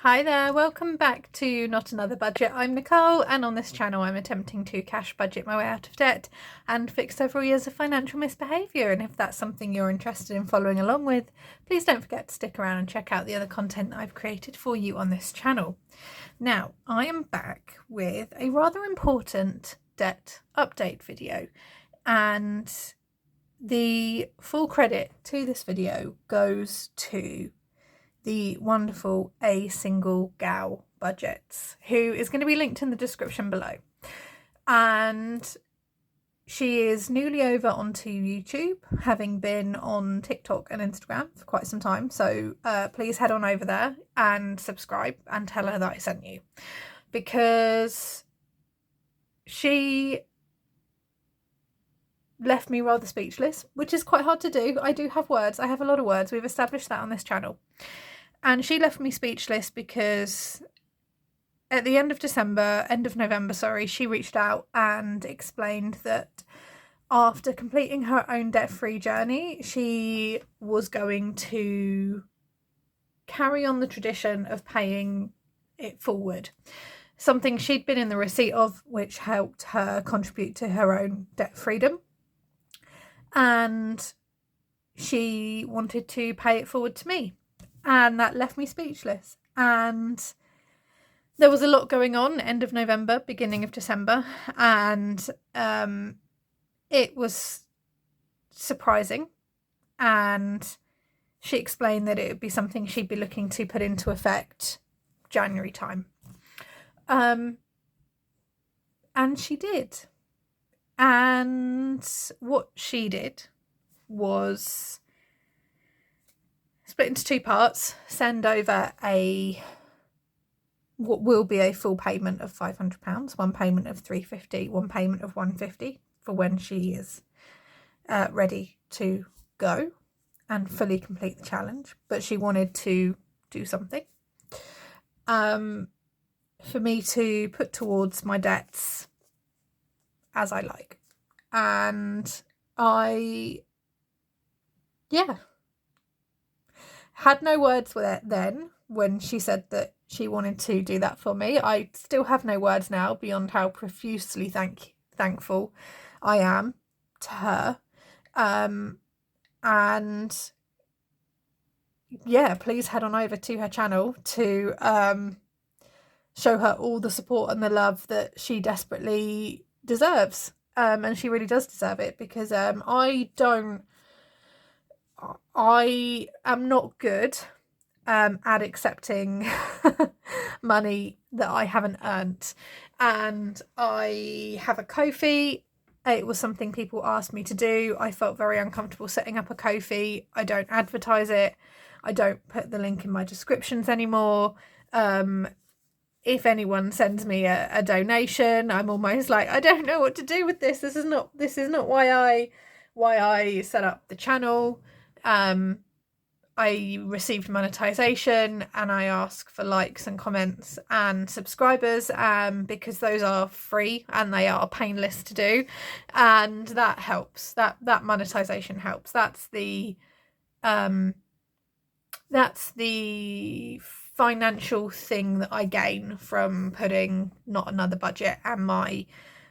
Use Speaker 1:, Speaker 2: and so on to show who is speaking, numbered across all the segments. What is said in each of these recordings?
Speaker 1: Hi there, welcome back to Not Another Budget. I'm Nicole, and on this channel I'm attempting to cash budget my way out of debt and fix several years of financial misbehaviour. And if that's something you're interested in following along with, please don't forget to stick around and check out the other content that I've created for you on this channel. Now, I am back with a rather important debt update video, and the full credit to this video goes to the wonderful A Single Gal Budgets, who is going to be linked in the description below. And she is newly over onto YouTube, having been on TikTok and Instagram for quite some time. So please head on over there and subscribe and tell her that I sent you, because she left me rather speechless, which is quite hard to do. I do have words. I have a lot of words. We've established that on this channel. And she left me speechless because at the end of November, she reached out and explained that after completing her own debt-free journey, she was going to carry on the tradition of paying it forward. Something she'd been in the receipt of, which helped her contribute to her own debt freedom. And she wanted to pay it forward to me. And that left me speechless. And there was a lot going on end of November, beginning of December, and it was surprising. And she explained that it would be something she'd be looking to put into effect January time. And she did. And what she did was split into two parts, send over what will be a full payment of £500, one payment of £350, one payment of £150 for when she is ready to go and fully complete the challenge. But she wanted to do something for me to put towards my debts as I like. And I had no words with it then when she said that she wanted to do that for me. I still have no words now beyond how profusely thankful I am to her. And yeah, please head on over to her channel to show her all the support and the love that she desperately deserves. And she really does deserve it, because I am not good at accepting money that I haven't earned. And I have a Ko-fi. It was something people asked me to do. I felt very uncomfortable setting up a Ko-fi. I don't advertise it. I don't put the link in my descriptions anymore. If anyone sends me a donation, I'm almost like, I don't know what to do with this. This is not why I set up the channel. I received monetization, and I ask for likes and comments and subscribers, because those are free and they are painless to do, and that helps. That monetization helps. That's the financial thing that I gain from putting Not Another Budget and my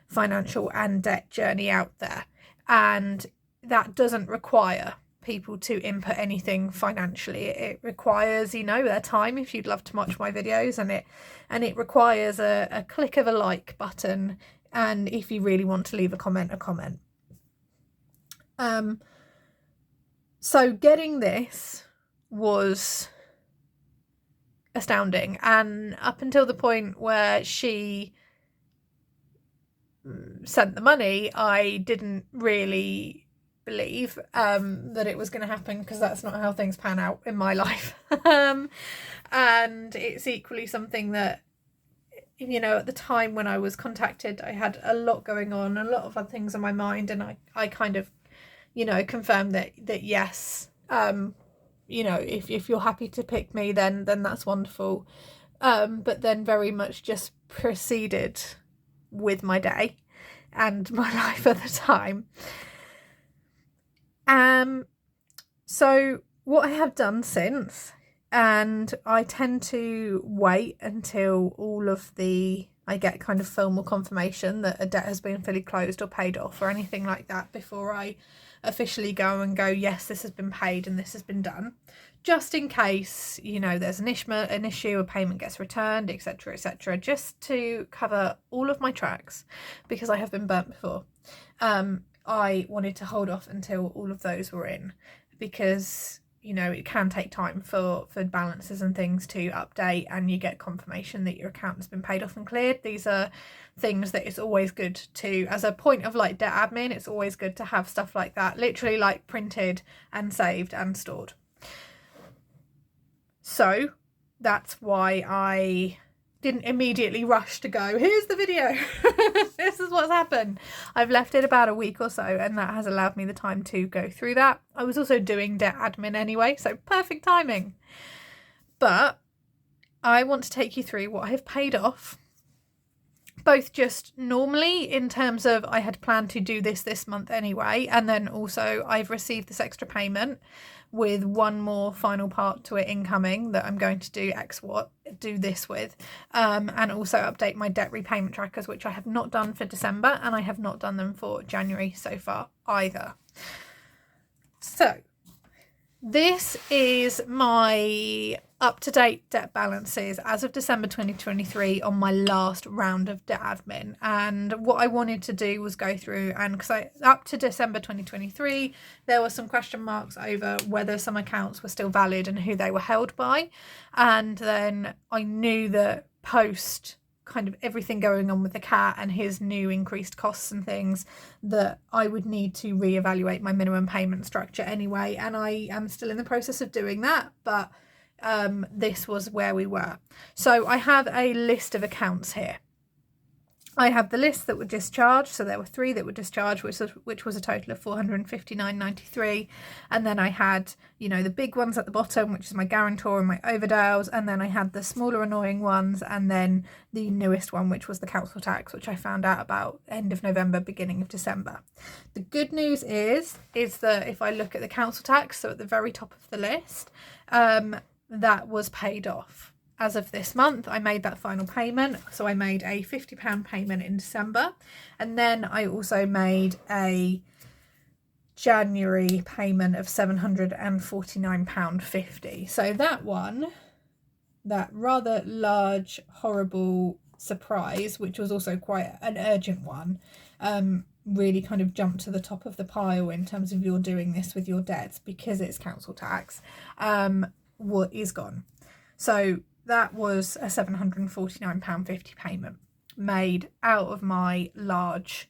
Speaker 1: financial and debt journey out there. And that doesn't require people to input anything financially. It requires, their time if you'd love to watch my videos, and it requires a click of a like button, and if you really want to leave a comment. So getting this was astounding, and up until the point where she sent the money, I didn't really believe that it was going to happen, because that's not how things pan out in my life. And it's equally something that, at the time when I was contacted, I had a lot going on, a lot of other things on my mind, and I kind of confirmed that yes, if you're happy to pick me, then that's wonderful. But then very much just proceeded with my day and my life at the time. So what I have done since and I tend to wait until I get kind of formal confirmation that a debt has been fully closed or paid off or anything like that before I officially go, yes, this has been paid and this has been done, just in case, there's an issue, a payment gets returned, etc., just to cover all of my tracks, because I have been burnt before. I wanted to hold off until all of those were in, because it can take time for balances and things to update and you get confirmation that your account has been paid off and cleared. These are things that it's always good to, as a point of like debt admin, it's always good to have stuff like that literally like printed and saved and stored. So that's why I didn't immediately rush to go, here's the video. This is what's happened. I've left it about a week or so, and that has allowed me the time to go through that. I was also doing debt admin anyway, so perfect timing. But I want to take you through what I have paid off, both just normally in terms of I had planned to do this month anyway, and then also I've received this extra payment with one more final part to it incoming that I'm going to do this with, and also update my debt repayment trackers, which I have not done for December, and I have not done them for January so far either. So this is my up-to-date debt balances as of December 2023 on my last round of debt admin. And what I wanted to do was go through, and because up to December 2023 there were some question marks over whether some accounts were still valid and who they were held by, and then I knew that post kind of everything going on with the cat and his new increased costs and things, that I would need to reevaluate my minimum payment structure anyway, and I am still in the process of doing that, but this was where we were. So I have a list of accounts here. I have the list that were discharged, so there were 3 that were discharged, which was a total of £459.93, and then I had the big ones at the bottom, which is my Guarantor and my Overdales, and then I had the smaller annoying ones, and then the newest one, which was the council tax, which I found out about end of November, beginning of December. The good news is that if I look at the council tax, so at the very top of the list, that was paid off. As of this month, I made that final payment. So I made a £50 payment in December. And then I also made a January payment of £749.50. So that one, that rather large, horrible surprise, which was also quite an urgent one, really kind of jumped to the top of the pile in terms of you're doing this with your debts because it's council tax, what is gone. So that was a £749.50 payment made out of my large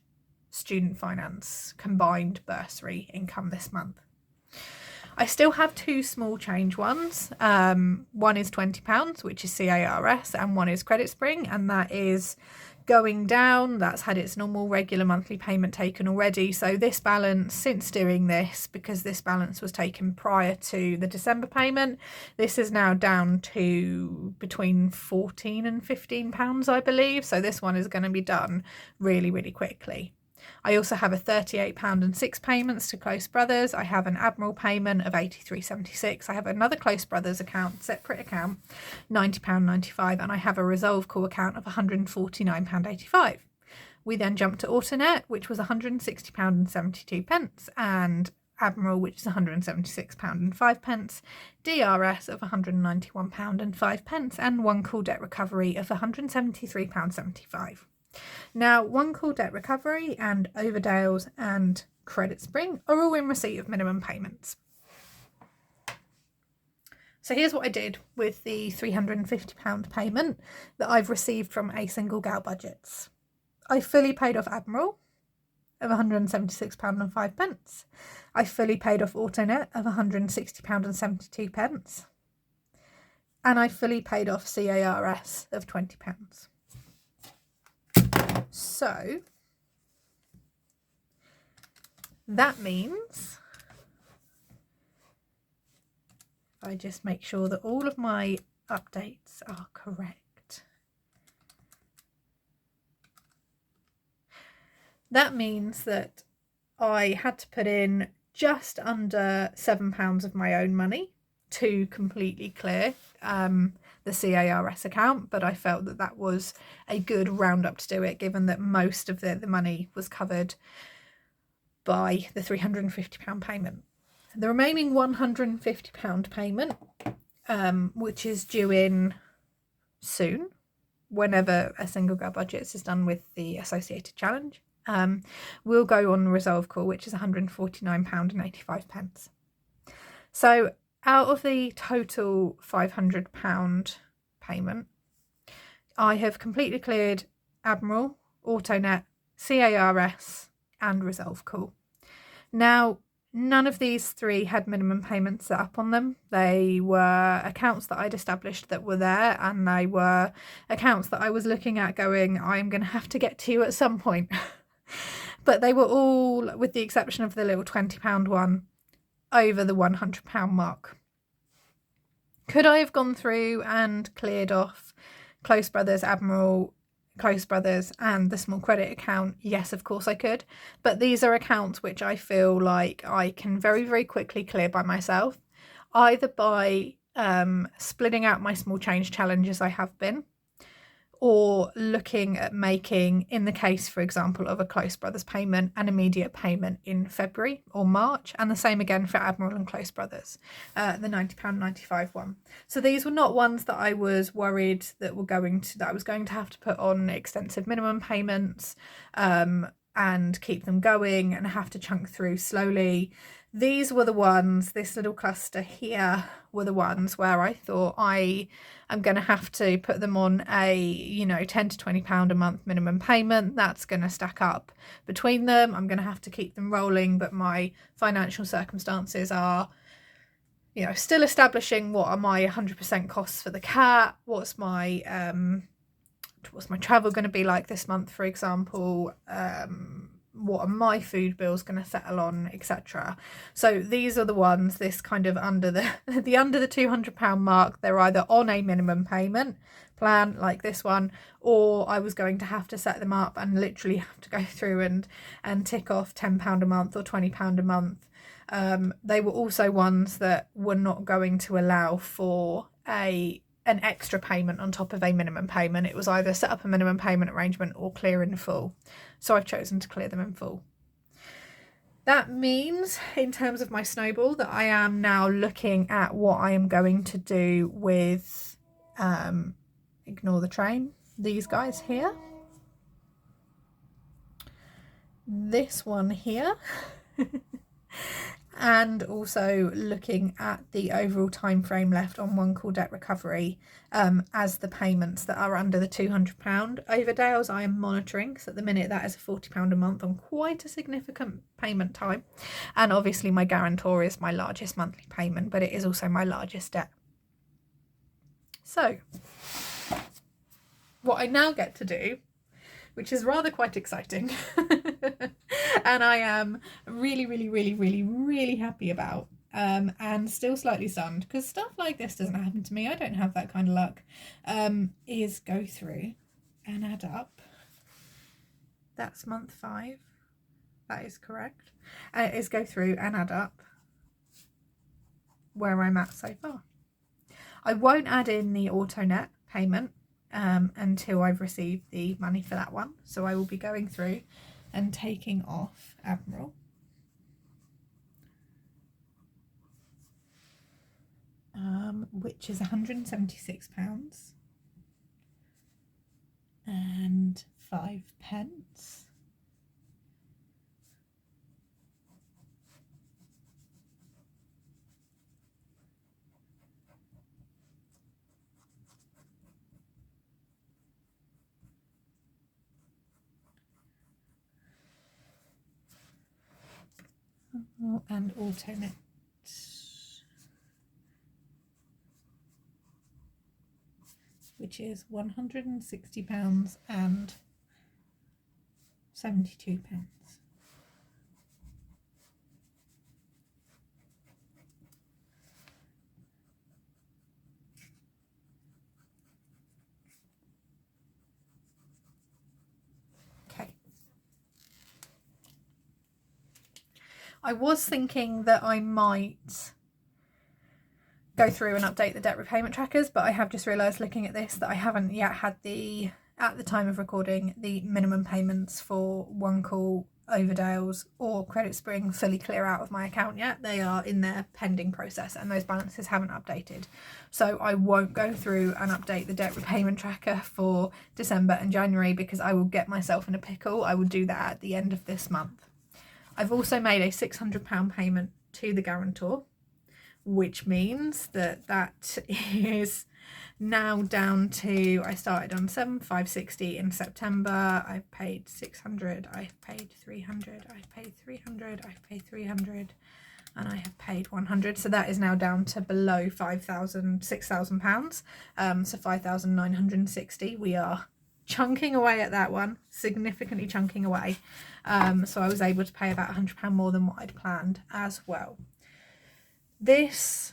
Speaker 1: student finance combined bursary income this month. I still have 2 small change ones. One is £20, which is CARS, and one is Credit Spring, and that is going down. That's had its normal regular monthly payment taken already. So this balance, since doing this, because this balance was taken prior to the December payment, this is now down to between £14 and £15, I believe. So this one is going to be done really, really quickly. I also have a £38 and 6 payments to Close Brothers. I have an Admiral payment of £83.76. I have another Close Brothers account, separate account, £90.95, and I have a Resolve Call account of £149.85. We then jump to Autonet, which was £160 and 72 pence, and Admiral, which is £176 and 5 pence, DRS of £191 and 5 pence, and One Call Debt Recovery of £173.75. Now, One Call Debt Recovery and Overdales and Credit Spring are all in receipt of minimum payments. So here's what I did with the £350 payment that I've received from A Single Gal Budgets. I fully paid off Admiral of £176 and 5 pence. I fully paid off Autonet of £160 and 72 pence. And I fully paid off CARS of £20. So that means I just make sure that all of my updates are correct. That means that I had to put in just under £7 of my own money to completely clear the CARS account, but I felt that that was a good roundup to do it, given that most of the money was covered by the £350 payment. The remaining £150 payment, which is due in soon, whenever a single girl budgets is done with the associated challenge, will go on resolve call, which is £149.85. So out of the total £500 payment, I have completely cleared Admiral, AutoNet, CARS and resolve call. Now, none of these three had minimum payments set up on them. They were accounts that I'd established that were there, and they were accounts that I was looking at going, I'm going to have to get to at some point. But they were all, with the exception of the little £20 one, over the £100 mark. Could I have gone through and cleared off Close Brothers, Admiral, Close Brothers and the small credit account? Yes, of course I could. But these are accounts which I feel like I can very, very quickly clear by myself, either by splitting out my small change challenges I have been, or looking at making, in the case, for example, of a Close Brothers payment, an immediate payment in February or March, and the same again for Admiral and Close Brothers, the £90.95 one. So these were not ones that I was worried that I was going to have to put on extensive minimum payments and keep them going and have to chunk through slowly. These were the ones, this little cluster here were the ones where I thought I am going to have to put them on a, £10 to £20 a month minimum payment. That's going to stack up between them. I'm going to have to keep them rolling, but my financial circumstances are, still establishing what are my 100% costs for the cat, what's my travel going to be like this month, for example, what are my food bills going to settle on, etc. So these are the ones, this kind of under the under the £200 mark, they're either on a minimum payment plan like this one, or I was going to have to set them up and literally have to go through and tick off £10 a month or £20 a month. They were also ones that were not going to allow for an extra payment on top of a minimum payment. It was either set up a minimum payment arrangement or clear in full. So I've chosen to clear them in full. That means, in terms of my Snowball, that I am now looking at what I am going to do with, ignore the train, these guys here. This one here. And also looking at the overall time frame left on one call debt recovery as the payments that are under the £200 overdales I am monitoring, because at the minute that is a £40 a month on quite a significant payment time. And obviously my Guarantor is my largest monthly payment, but it is also my largest debt. So what I now get to do, which is rather quite exciting and I am really, really, really, really, really happy about, and still slightly stunned because stuff like this doesn't happen to me. I don't have that kind of luck, is go through and add up. That's month 5. That is correct. Is go through and add up where I'm at so far. I won't add in the AutoNet payment until I've received the money for that one. So I will be going through and taking off Admiral. Which is £176 and 5 pence. And AutoNet, which is £160 and 72 pence. Okay. I was thinking that I might go through and update the debt repayment trackers, but I have just realised looking at this that I haven't yet had at the time of recording, the minimum payments for One Call, Overdales or Credit Spring fully clear out of my account yet. They are in their pending process and those balances haven't updated. So I won't go through and update the debt repayment tracker for December and January because I will get myself in a pickle. I will do that at the end of this month. I've also made a £600 payment to the guarantor, which means that is now down to, I started on 7,560 in September. I've paid 600, I've paid 300, I've paid 300, I've paid 300, and I have paid 100. So that is now down to below £6,000, so 5,960. We are chunking away at that one, significantly chunking away. So I was able to pay about £100 more than what I'd planned as well. This,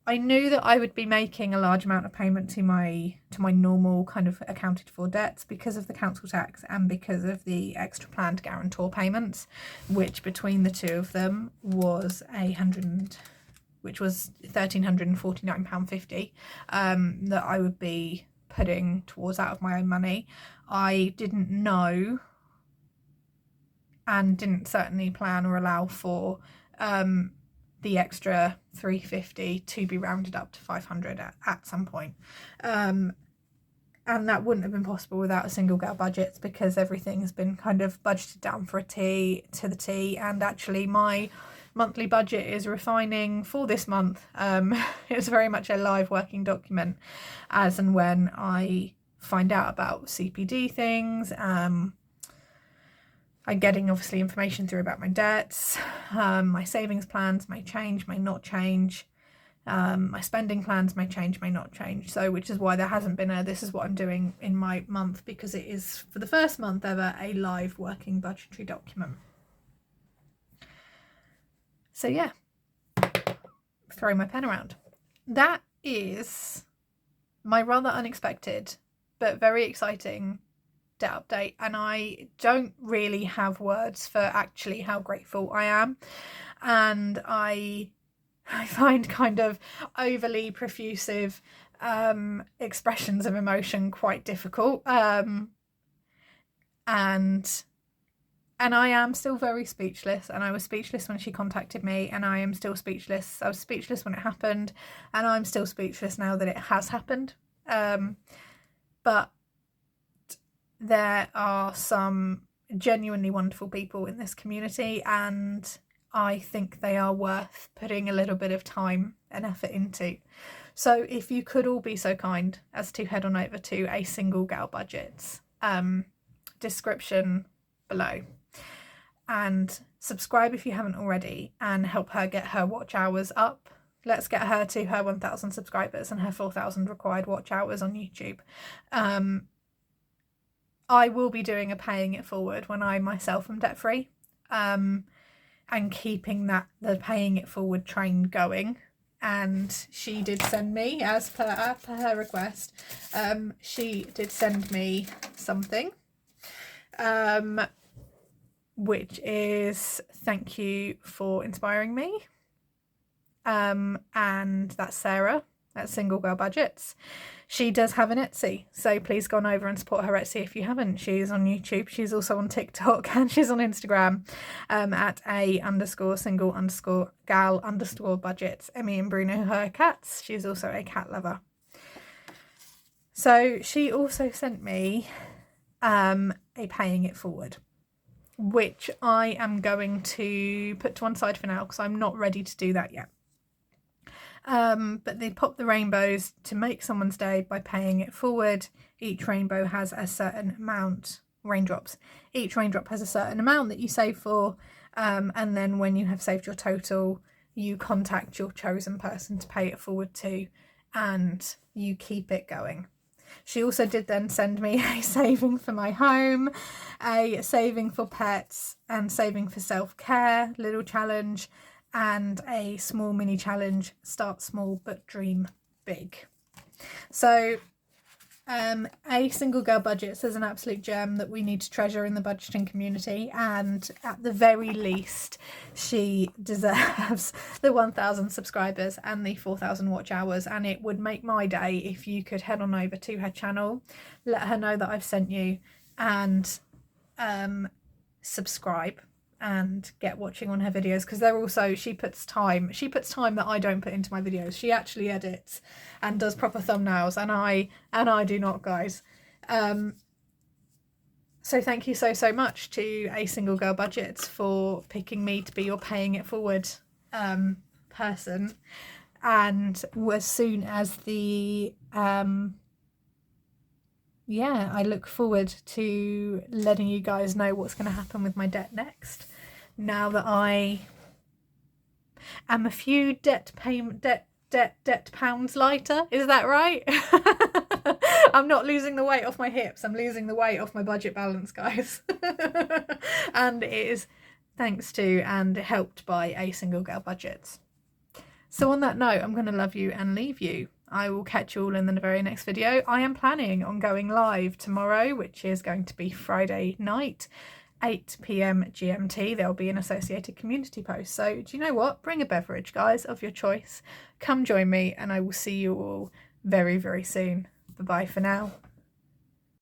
Speaker 1: I knew that I would be making a large amount of payment to my normal kind of accounted for debts because of the council tax and because of the extra planned guarantor payments, which between the two of them was £1,349.50 that I would be putting towards out of my own money. I didn't know and didn't certainly plan or allow for the extra 350 to be rounded up to 500 at some point. And that wouldn't have been possible without a single gal budget because everything has been kind of budgeted down for to the T, and actually my monthly budget is refining for this month. It's very much a live working document as and when I find out about CPD things. I'm getting obviously information through about my debts. My savings plans may change, may not change. My spending plans may change, may not change. So which is why there hasn't been this is what I'm doing in my month, because it is for the first month ever a live working budgetary document. So yeah, throw my pen around. That is my rather unexpected but very exciting debt update, and I don't really have words for actually how grateful I am, and I find kind of overly profusive expressions of emotion quite difficult, and I am still very speechless, and I was speechless when she contacted me, and I am still speechless. I was speechless when it happened, and I'm still speechless now that it has happened. But there are some genuinely wonderful people in this community, and I think they are worth putting a little bit of time and effort into. So if you could all be so kind as to head on over to a single gal budget's description below and subscribe if you haven't already, and help her get her watch hours up. Let's get her to her 1,000 subscribers and her 4,000 required watch hours on YouTube. I will be doing a paying it forward when I myself am debt free, and keeping the paying it forward train going. And she did send me, as per her request, she did send me something, which is thank you for inspiring me. And that's Sarah at Single Girl Budgets. She does have an Etsy, so please go on over and support her Etsy if you haven't. She's on YouTube, she's also on TikTok, and she's on Instagram at @a_single_gal_budgets. Emmy and Bruno, her cats. She's also a cat lover. So she also sent me a paying it forward, which I am going to put to one side for now because I'm not ready to do that yet. But they pop the rainbows to make someone's day by paying it forward. Each rainbow has a certain amount, raindrops. Each raindrop has a certain amount that you save for, and then when you have saved your total, you contact your chosen person to pay it forward to, and you keep it going. She also did then send me a saving for my home, a saving for pets, and saving for self-care, little challenge, and a small mini challenge, start small but dream big. So A Single Girl Budgets is an absolute gem that we need to treasure in the budgeting community, and at the very least she deserves the 1,000 subscribers and the 4,000 watch hours, and it would make my day if you could head on over to her channel, let her know that I've sent you, and subscribe and get watching on her videos, because they're also, she puts time that I don't put into my videos. She actually edits and does proper thumbnails, and I do not, guys. So thank you so much to A Single Girl Budgets for picking me to be your paying it forward person. And as soon as the yeah, I look forward to letting you guys know what's going to happen with my debt next. Now that I am a few debt pounds lighter, is that right? I'm not losing the weight off my hips, I'm losing the weight off my budget balance, guys. And it is thanks to and helped by A Single Girl Budgets. So on that note, I'm going to love you and leave you. I will catch you all in the very next video. I am planning on going live tomorrow, which is going to be Friday night, 8 PM GMT. There'll be an associated community post. So do you know what? Bring a beverage, guys, of your choice. Come join me, and I will see you all very soon. Bye-bye for now.